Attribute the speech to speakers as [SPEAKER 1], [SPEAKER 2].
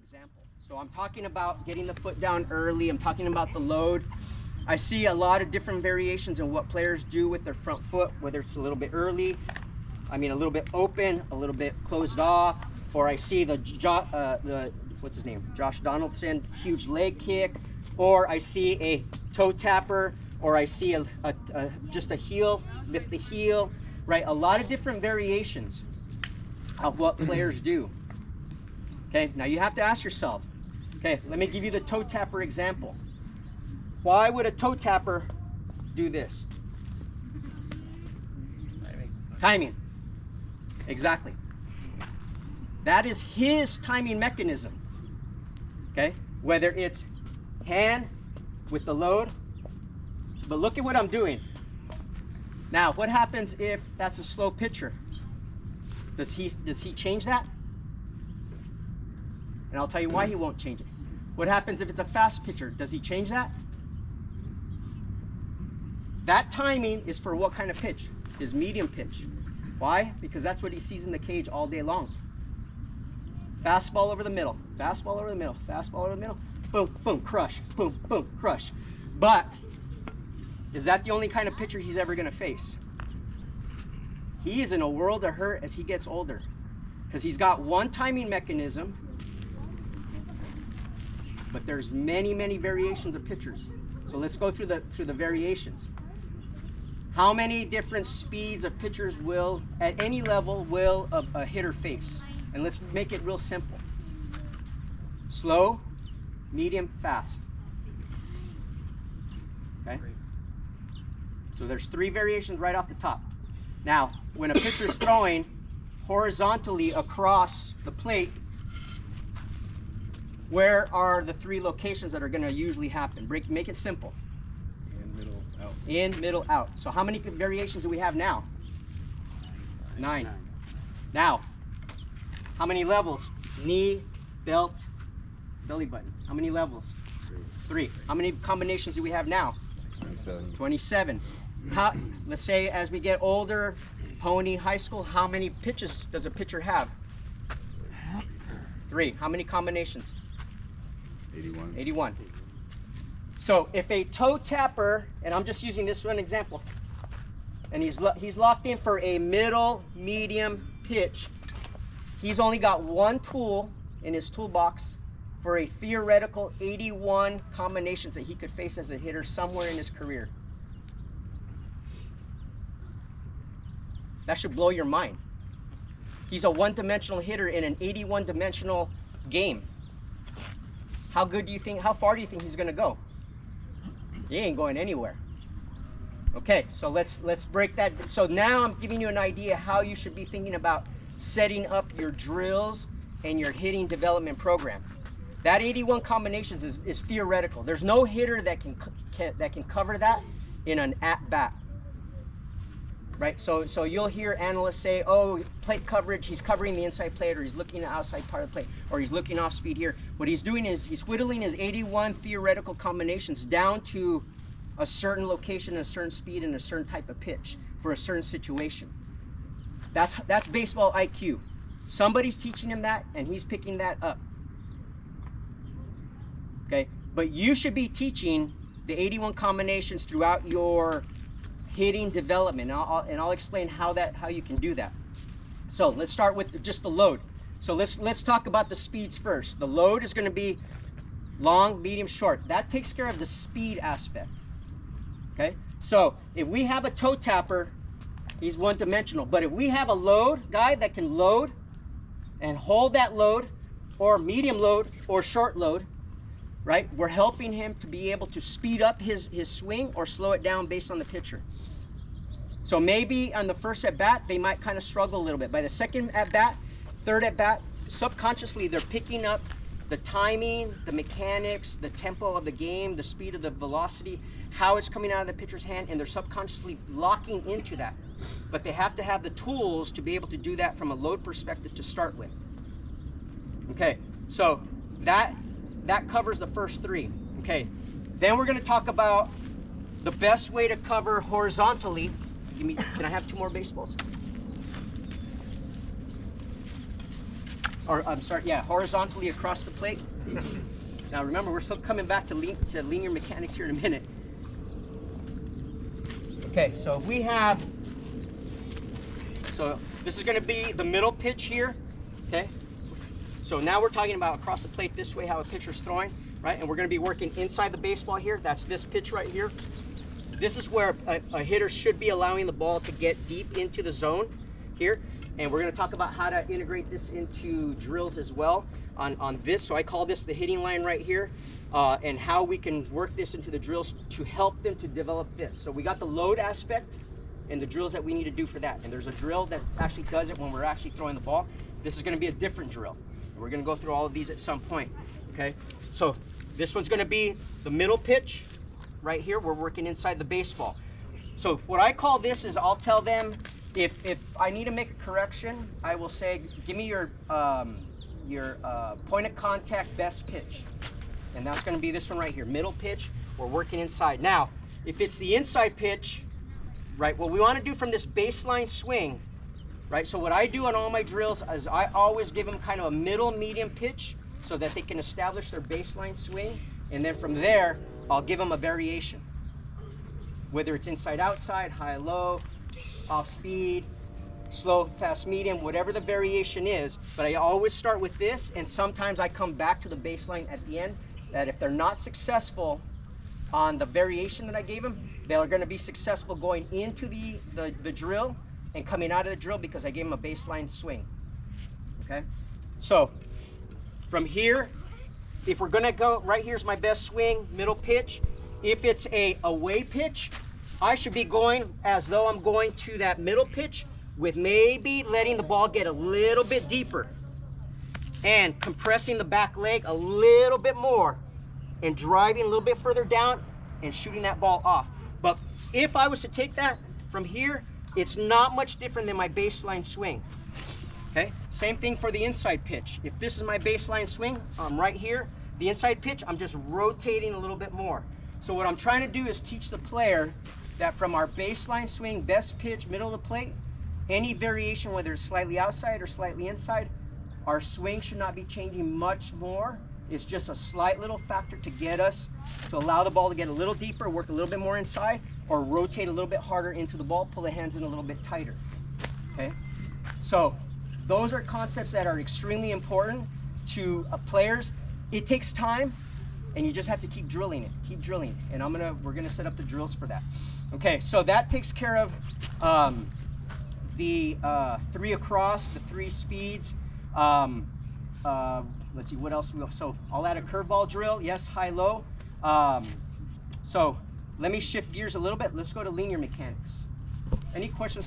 [SPEAKER 1] example. So I'm talking about getting the foot down early. I'm talking about the load. I see a lot of different variations in what players do with their front foot, whether it's a little bit early, a little bit open, a little bit closed off, or I see the what's his name? Josh Donaldson, huge leg kick, or I see a toe tapper, or I see just a heel, lift the heel, right? A lot of different variations of what players do. Okay, now you have to ask yourself, okay, let me give you the toe tapper example. Why would a toe tapper do this? Timing. Exactly. That is his timing mechanism. Okay, whether it's hand with the load, but look at what I'm doing. Now, what happens if that's a slow pitcher? Does he change that? And I'll tell you why he won't change it. What happens if it's a fast pitcher? Does he change that? That timing is for what kind of pitch? His medium pitch. Why? Because that's what he sees in the cage all day long. Fastball over the middle, fastball over the middle, fastball over the middle, boom, boom, crush, boom, boom, crush. But is that the only kind of pitcher he's ever going to face? He is in a world of hurt as he gets older, because he's got one timing mechanism, but there's many, many variations of pitchers. So let's go through the variations. How many different speeds of pitchers will, at any level, will a hitter face? And let's make it real simple. Slow, medium, fast. Okay? So there's 3 variations right off the top. Now, when a pitcher's throwing horizontally across the plate, where are the 3 locations that are going to usually happen? Make it simple.
[SPEAKER 2] In, middle, out.
[SPEAKER 1] In, middle, out. So how many variations do we have now? 9. Now, how many levels? Knee, belt, belly button. How many levels? 3. How many combinations do we have now? 27. Let's say as we get older, pony, high school, how many pitches does a pitcher have? 3. How many combinations?
[SPEAKER 2] 81.
[SPEAKER 1] 81. So if a toe tapper, and I'm just using this one example, and he's locked in for a middle, medium pitch, he's only got one tool in his toolbox for a theoretical 81 combinations that he could face as a hitter somewhere in his career. That should blow your mind. He's a one-dimensional hitter in an 81-dimensional game. How far do you think he's gonna go? He ain't going anywhere. Okay, so let's break that. So now I'm giving you an idea how you should be thinking about setting up your drills and your hitting development program. That 81 combinations is theoretical. There's no hitter that can cover that in an at-bat. Right, so you'll hear analysts say, oh, plate coverage, he's covering the inside plate, or he's looking at the outside part of the plate, or he's looking off speed here. What he's doing is he's whittling his 81 theoretical combinations down to a certain location, a certain speed, and a certain type of pitch for a certain situation. That's baseball IQ. Somebody's teaching him that, and he's picking that up. Okay, but you should be teaching the 81 combinations throughout your hitting development, and I'll explain how you can do that. So let's start with just the load. So let's talk about the speeds first. The load is going to be long, medium, short. That takes care of the speed aspect. Okay, so if we have a toe tapper, he's one-dimensional. But if we have a load guy that can load and hold that load, or medium load, or short load, right? We're helping him to be able to speed up his swing or slow it down based on the pitcher. So maybe on the first at-bat, they might kind of struggle a little bit. By the second at-bat, third at-bat, subconsciously they're picking up the timing, the mechanics, the tempo of the game, the speed of the velocity, how it's coming out of the pitcher's hand, and they're subconsciously locking into that. But they have to have the tools to be able to do that from a load perspective to start with. Okay, so that covers the first 3. Okay, then we're going to talk about the best way to cover horizontally. Can I have 2 more baseballs? or I'm sorry, yeah, horizontally across the plate. Now remember, we're still coming back to linear mechanics here in a minute. Okay, so if we have, so this is going to be the middle pitch here, okay? So now we're talking about across the plate this way, how a pitcher's throwing, right? And we're going to be working inside the baseball here. That's this pitch right here. This is where a hitter should be allowing the ball to get deep into the zone here. And we're going to talk about how to integrate this into drills as well on this. So I call this the hitting line right here, and how we can work this into the drills to help them to develop this. So we got the load aspect and the drills that we need to do for that. And there's a drill that actually does it when we're actually throwing the ball. This is going to be a different drill. We're going to go through all of these at some point, okay? So this one's going to be the middle pitch right here. We're working inside the baseball. So what I call this is, I'll tell them, if I need to make a correction, I will say, give me your point of contact best pitch. And that's going to be this one right here, middle pitch. We're working inside. Now, if it's the inside pitch, right, what we want to do from this baseline swing, right, so what I do on all my drills is I always give them kind of a middle medium pitch so that they can establish their baseline swing. And then from there, I'll give them a variation. Whether it's inside outside, high low, off speed, slow, fast, medium, whatever the variation is. But I always start with this, and sometimes I come back to the baseline at the end, that if they're not successful on the variation that I gave them, they're going to be successful going into the drill and coming out of the drill because I gave them a baseline swing. Okay? So from here, if we're going to go, right here's my best swing, middle pitch. If it's a away pitch, I should be going as though I'm going to that middle pitch with maybe letting the ball get a little bit deeper and compressing the back leg a little bit more and driving a little bit further down and shooting that ball off. But if I was to take that from here, it's not much different than my baseline swing. Okay, same thing for the inside pitch. If this is my baseline swing, I'm right here. The inside pitch, I'm just rotating a little bit more. So what I'm trying to do is teach the player that from our baseline swing, best pitch, middle of the plate, any variation, whether it's slightly outside or slightly inside, our swing should not be changing much more. It's just a slight little factor to get us to allow the ball to get a little deeper, work a little bit more inside, or rotate a little bit harder into the ball, pull the hands in a little bit tighter. Okay? So those are concepts that are extremely important to players. It takes time, and you just have to keep drilling it, and we're gonna set up the drills for that. Okay, so that takes care of the 3 across, the 3 speeds. Let's see what else. So I'll add a curveball drill. Yes, high low. So let me shift gears a little bit. Let's go to linear mechanics. Any questions?